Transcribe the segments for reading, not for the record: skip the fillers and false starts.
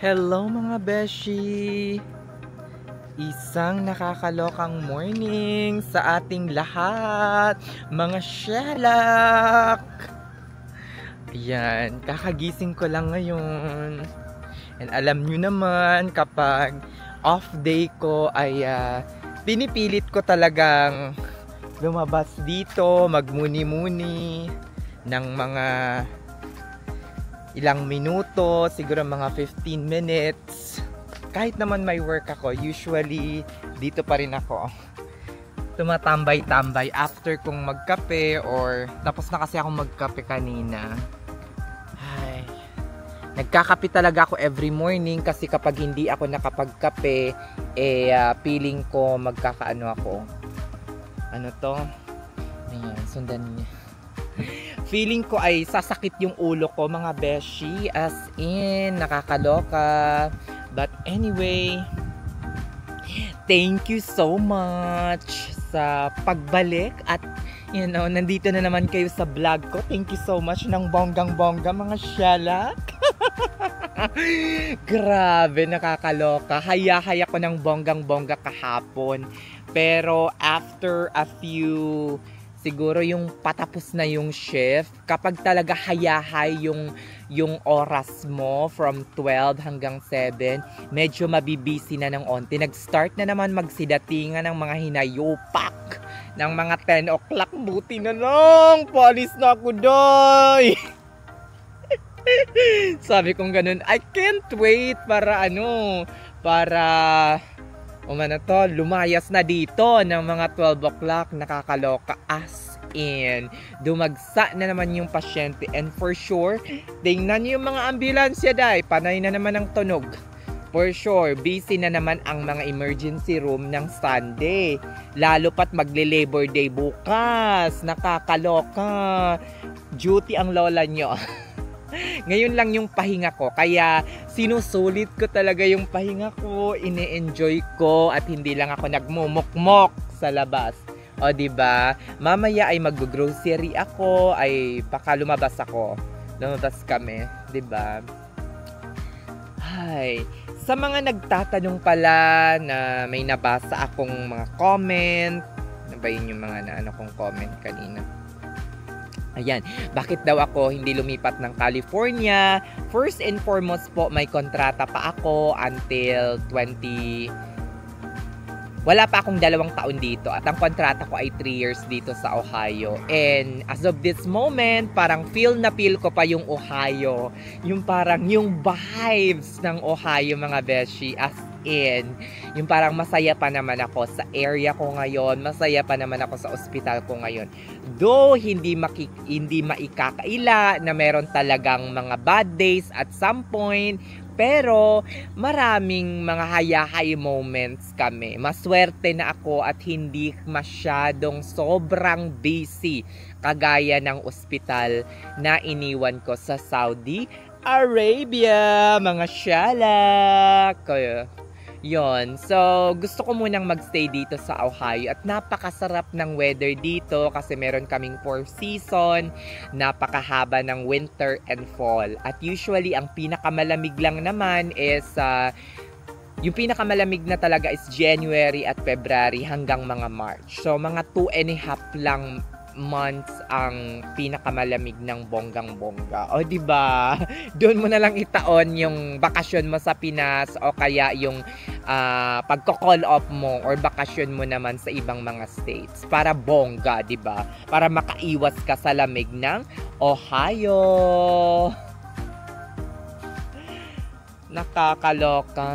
Hello mga beshi! Isang nakakalokang morning sa ating lahat, mga shelak! Ayan, kakagising ko lang ngayon. And alam nyo naman, kapag off day ko ay pinipilit ko talagang lumabas dito, magmuni-muni ng mga ilang minuto, siguro mga 15 minutes. Kahit naman may work ako, usually dito pa rin ako. Tumatambay-tambay after kong magkape or tapos na kasi akong magkape kanina. Ay, nagkakape talaga ako every morning kasi kapag hindi ako nakapagkape, feeling ko magkakaano ako. Ano to? Ayan, sundan niya. Feeling ko ay sasakit yung ulo ko mga beshi, as in nakakaloka. But anyway, thank you so much sa pagbalik at nandito na naman kayo sa vlog ko. Thank you so much ng bonggang-bongga mga shalak. Grabe, nakakaloka. Haya-haya ko ng bonggang-bongga kahapon. Pero after a few, siguro yung patapos na yung shift, kapag talaga hayahay yung oras mo from 12 hanggang 7, medyo mabibisi na ng onti. Nag-start na naman magsidatingan ng mga hinayupak ng mga 10 o'clock. Buti na lang, palis na ako doy. Sabi kong ganun, I can't wait para lumayas na dito ng mga 12 o'clock. Nakakaloka, as in dumagsa na naman yung pasyente, and for sure tingnan niyo yung mga ambulansya day, panay na naman ang tunog. For sure busy na naman ang mga emergency room ng Sunday, lalo pat magle-Labor Day bukas. Nakakaloka, duty ang lola nyo. Ngayon lang yung pahinga ko, kaya sinusulit ko talaga yung pahinga ko, ine-enjoy ko at hindi lang ako nagmumukmok sa labas. O diba? Mamaya ay mag-grocery ako, ay baka lumabas kami, diba? Hay, sa mga nagtatanong pala na may nabasa akong mga comment, ano ba yun yung mga kong comment kanina? Ayan, bakit daw ako hindi lumipat ng California? First and foremost po, may kontrata pa ako until wala pa akong 2 taon dito at ang kontrata ko ay 3 years dito sa Ohio. And as of this moment, parang feel ko pa yung Ohio. Yung parang yung vibes ng Ohio mga beshi, as in. Yung parang masaya pa naman ako sa area ko ngayon, masaya pa naman ako sa ospital ko ngayon. Though hindi maikakaila na meron talagang mga bad days at some point, pero maraming mga hayahay moments kami. Maswerte na ako at hindi masyadong sobrang busy kagaya ng ospital na iniwan ko sa Saudi Arabia, mga shalak. Yon. So, gusto ko munang magstay dito sa Ohio at napakasarap ng weather dito kasi meron kaming 4 season, napakahaba ng winter and fall. At usually, ang pinakamalamig lang naman is, yung pinakamalamig na talaga is January at February hanggang mga March. So, mga 2.5 lang months ang pinakamalamig ng bonggang-bongga. O diba? Doon mo na lang itaon yung bakasyon mo sa Pinas o kaya yung pagko-call off mo or bakasyon mo naman sa ibang mga states para bongga, diba? Para makaiwas ka sa lamig ng Ohio. Nakakaloka.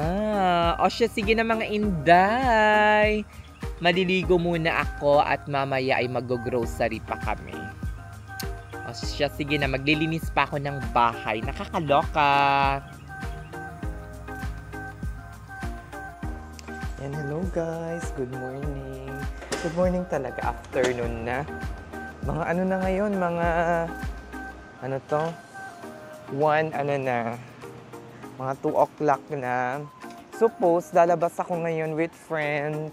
O siya, sige na mga inday. Maliligo muna ako at mamaya ay mag-grocery pa kami. O siya, sige na, maglilinis pa ako ng bahay. Nakakaloka. And hello guys, good morning. Good morning talaga, afternoon na. Mga na ngayon, mga 2 o'clock na. Suppose, lalabas ako ngayon with friends.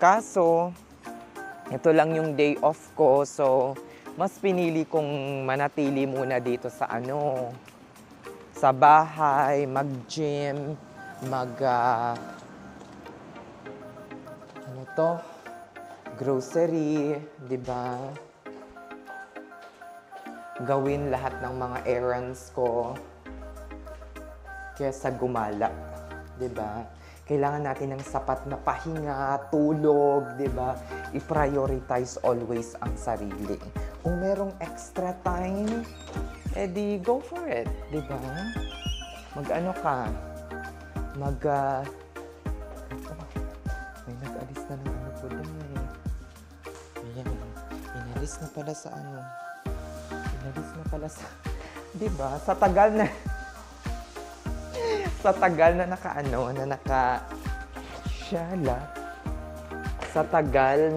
Kaso, ito lang yung day off ko, so mas pinili kong manatili muna dito sa sa bahay, mag-gym, grocery, 'di ba? Gawin lahat ng mga errands ko kaysa gumala, 'di ba? Kailangan natin ng sapat na pahinga, tulog, 'di ba? I-prioritize always ang sarili. Kung merong extra time, edi go for it, 'di ba? Mag-ano ka? May nag-alis na ng ano po doon eh. Ayan, inalis na pala sa ano. Inalis na pala sa, di ba? Sa tagal na sa tagal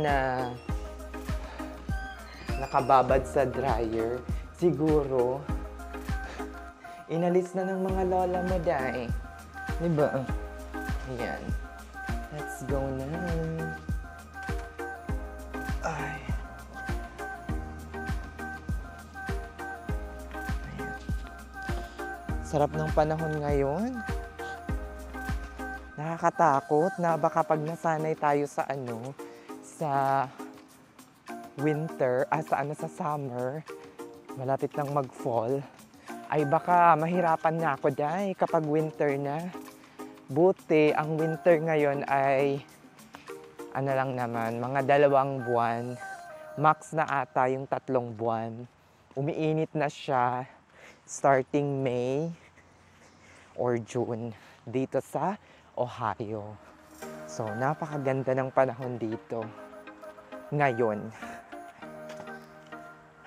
na nakababad sa dryer, siguro, inalis na ng mga lola mo dahil. Di ba? Ayan. Let's go na. Ay. Ayan. Sarap ng panahon ngayon. Nakakatakot na baka pag nasanay tayo sa sa winter, sa summer, malapit nang mag-fall, ay baka mahirapan na ako dahil kapag winter na. Buti, ang winter ngayon ay lang naman, mga 2 buwan. Max na ata yung 3 buwan. Umiinit na siya starting May or June dito sa Ohio. So, napakaganda ng panahon dito ngayon.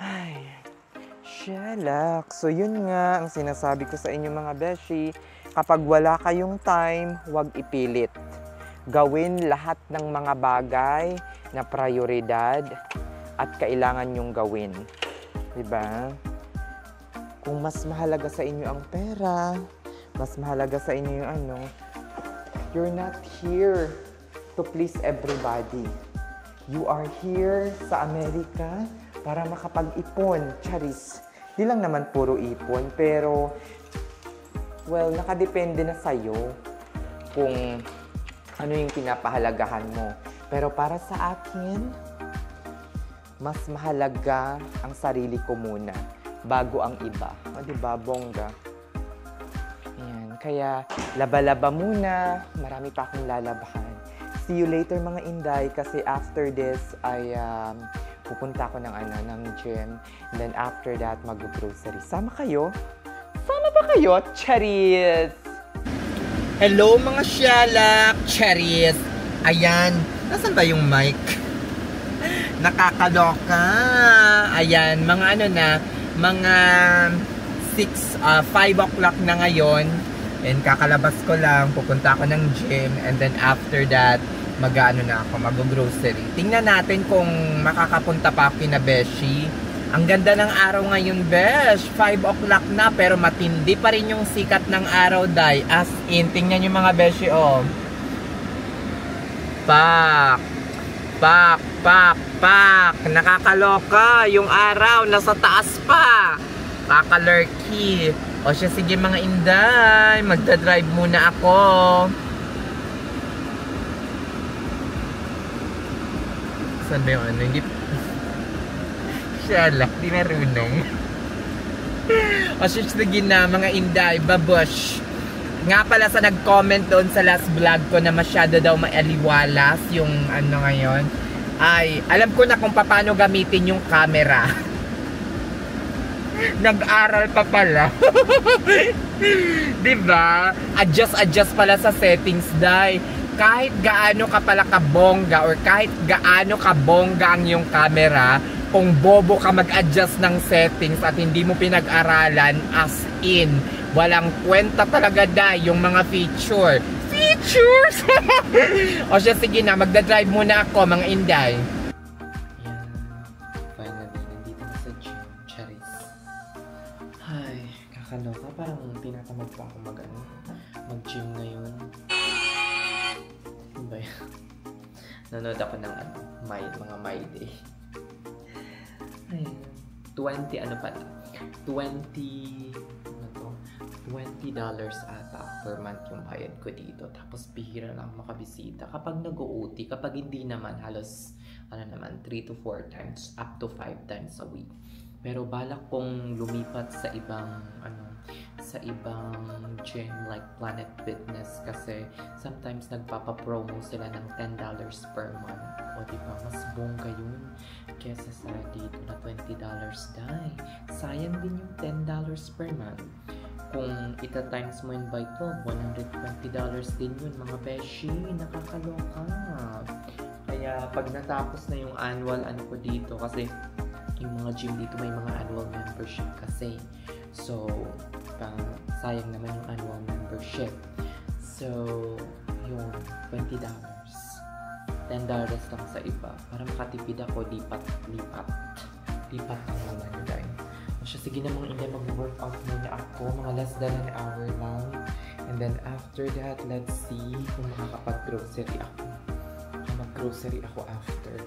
Ay, shalak. So, yun nga ang sinasabi ko sa inyo mga beshi. Kapag wala kayong time, huwag ipilit. Gawin lahat ng mga bagay na prioridad at kailangan nyong gawin. Diba? Kung mas mahalaga sa inyo ang pera, mas mahalaga sa inyo yung you're not here to please everybody. You are here sa Amerika para makapag-ipon. Charis. Di lang naman puro ipon, pero well, nakadepende na sa'yo kung ano yung pinapahalagahan mo. Pero para sa akin, mas mahalaga ang sarili ko muna bago ang iba. O diba, bongga? Ayan, kaya laba-laba muna. Marami pa akong lalabahan. See you later mga Inday kasi after this ay pupunta ako ng gym. And then after that, mag-grocery. Sama kayo? Sama ba kayo? Charis! Hello mga shalak! Charis! Ayan, nasan ba yung mic? Nakakaloka! Ayan, mga mga 5 o'clock na ngayon. And kakalabas ko lang, pupunta ako ng gym. And then after that, mag-grocery. Tingnan natin kung makakapunta pa ako kina Beshi. Ang ganda ng araw ngayon, Besh. 5 o'clock na, pero matindi pa rin yung sikat ng araw, day. As in, tingnan yung mga Beshi, oh. Pak! Pak! Pak! Pak! Nakakaloka. Yung araw, nasa taas pa. Kakalurky. O siya, sige mga Inday. Magdadrive muna ako. Saan ba yung Hindi... Shala, di marunong. O sige na, mga Inday, babush. Nga pala sa nag-comment doon sa last vlog ko na masyado daw maaliwalas yung ngayon, ay alam ko na kung paano gamitin yung camera. Nag-aral pa pala. Diba? Adjust pala sa settings, day. Kahit gaano ka pala kabongga or kahit gaano kabongga ang yung camera, kung bobo ka mag-adjust ng settings at hindi mo pinag-aralan, as in, walang kwenta talaga yung mga features. O siya, sige na, magdadrive muna ako, mga Inday. Yan, finally, nandito na sa gym, Charis. Ay, kakaloka, parang tinatamad pa ako mag-gym ngayon. Ano ba yan? Nanood ako ng mga My Day. Ay, 20 ano pala? 20 ata per month yung bayad ko dito. Tapos bihira lang makabisita. Kapag nag-OT, kapag hindi naman, halos 3 to 4 times, up to 5 times a week. Pero balak kong lumipat sa ibang gym like Planet Fitness kasi sometimes nagpapa-promo sila ng $10 per month. O diba, mas bongga yun kesa sa dito na $20 dahil. Sayang din yung $10 per month. Kung ita-times mo yun by 12, $120 din yun mga beshi. Nakakaloka. Kaya pag natapos na yung annual ko dito, kasi yung mga gym dito may mga annual membership kasi. So, sayang naman yung annual membership. So, yung $20. $10 lang sa iba. Para makatipid ako, lipat ang naman yun dahil. Sige namang hindi, mag-workout muna ako. Mga less than an hour lang. And then after that, let's see kung makakapag-grocery ako. Mag-grocery ako after.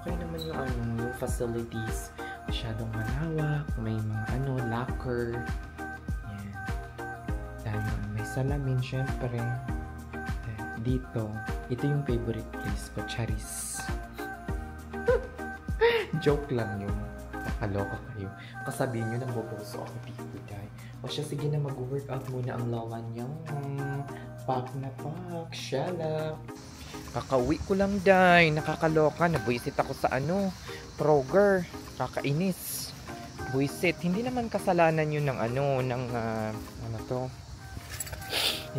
Okay naman yung facilities. Masyadong malawak. May mga locker. Yan. Dahil may salamin, syempre. Dito, ito yung favorite place ko, Charis. Joke lang yun. Nakaloka kayo. Kasabihin nyo nang boboso ako dito, dahil. O siya, sige na mag-workout muna ang lawan niya. Pak na pak. Shala. Kakauwi ko lang, dahil. Nakakaloka. Nabuisit ako sa Kroger. Kakainis. Buisit. Hindi naman kasalanan yun ng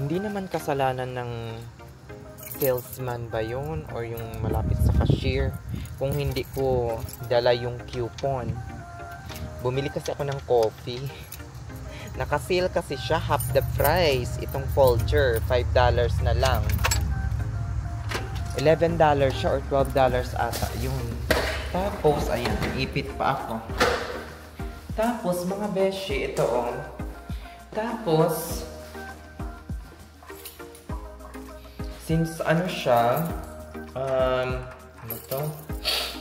Hindi naman kasalanan ng salesman ba yun or yung malapit sa cashier kung hindi ko dala yung coupon. Bumili kasi ako ng coffee, naka-sale kasi siya, half the price. Itong Folger $5 na lang, $11 siya or $12 ata yun. Tapos ayan, ipit pa ako. Tapos mga beshi, ito tapos since siya,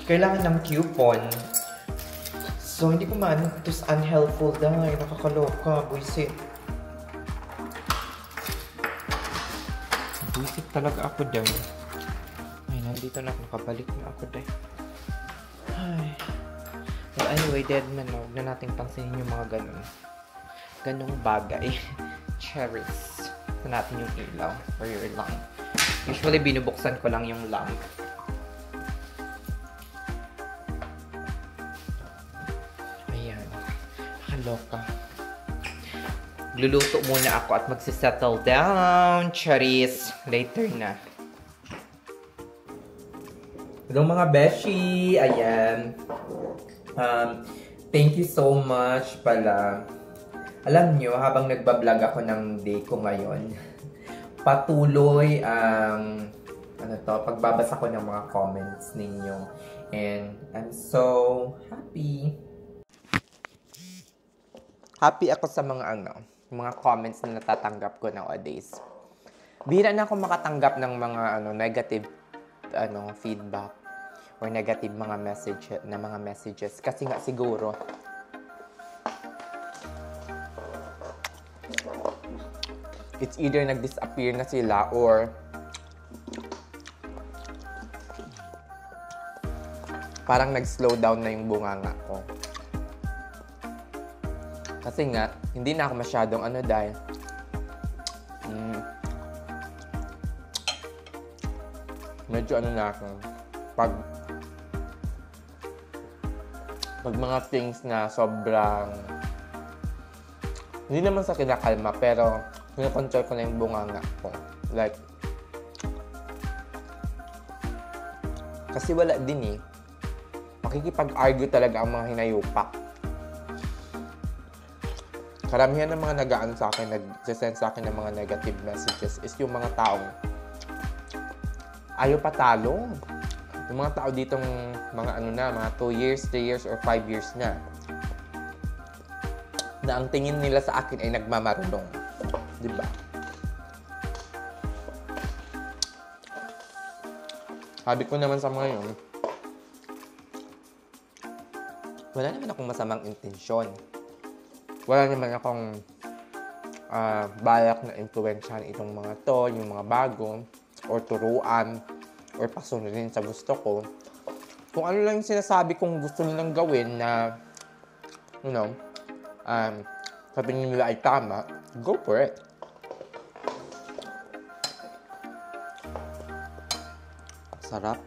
kailangan ng coupon. So, hindi ko ito is unhelpful dahil nakakaloka, buisit. Buisit talaga ako dahil. Ay, nandito na ako, nakabalik na ako dahil. Ay. Well, anyway, dead man, huwag na natin pansinin yung mga ganong bagay. Cherries. Ito natin yung ilaw or your lamp. Usually, binubuksan ko lang yung lamp. Ayan. Nakaloka. Luluto muna ako at magsisettle down. Charis. Later na. Hello mga beshi. Ayan. Thank you so much pala. Alam nyo, habang nagbablog ako ng day ko ngayon, patuloy ang pagbabasa ko ng mga comments ninyo. And I'm so happy. Happy ako sa mga comments na natatanggap ko nowadays. Bihira na ako makatanggap ng mga negative feedback or negative mga messages kasi nga siguro it's either nag-disappear na sila or parang nag-slow down na yung bunganga ko. Kasi nga, hindi na ako masyadong dahil medyo na ako. Pag mga things na sobrang hindi naman sa kinakalma, pero kinokontrol ko na yung bunganga ko. Like, kasi wala din makikipag-argue talaga ang mga hinayupak. Karamihan ng mga nagaan sa akin, nag-send sa akin ng mga negative messages is yung mga taong ayaw patalo. Yung mga tao ditong mga mga 2 years, 3 years, or 5 years na ang tingin nila sa akin ay nagmamarunong. Diba? Sabi ko naman sa mga yun, wala naman akong masamang intensyon. wala naman akong balak na influensyahan itong mga to, yung mga bago, or turuan, or pasunodin sa gusto ko. Kung ano lang yung sinasabi kong gusto nilang gawin na, you know, sa tingin nila ay tama, go for it. Sarap.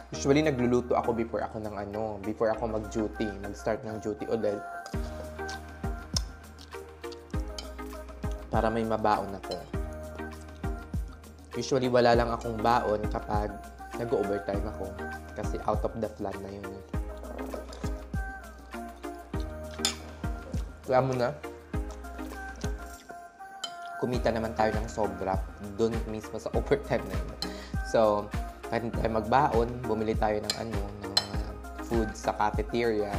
Usually, nagluluto ako before ako mag-duty, mag-start ng duty ulit. Para may mabaon ako. Usually, wala lang akong baon kapag nag-overtime ako. Kasi out of the plan na yun. Kaya mo na, kumita naman tayo ng sobra doon mismo sa overtime na yun. So, kahit hindi tayo magbaon, bumili tayo ng food sa cafeteria.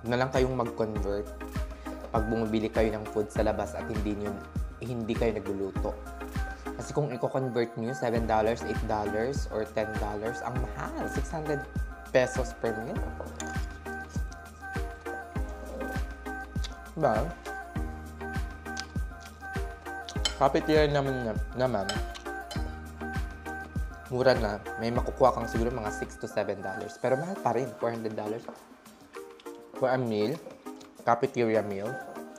Na lang kayong mag-convert pag bumibili kayo ng food sa labas at hindi kayo nagluluto. Kasi kung i-convert nyo, $7, $8, or $10, ang mahal. 600 pesos per meal. Diba? Cafeteria naman, mura na. May makukuha kang siguro mga $6 to $7. Pero mahal pa rin, $400 for a meal. Cafeteria meal.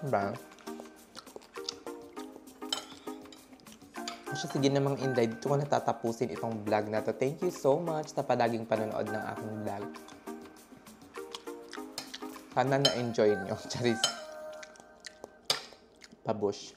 Diba? Sige namang Inday, dito ko natatapusin itong vlog na to. Thank you so much sa palaging panonood ng aking vlog. Sana na-enjoy nyo. Charis. Pabush.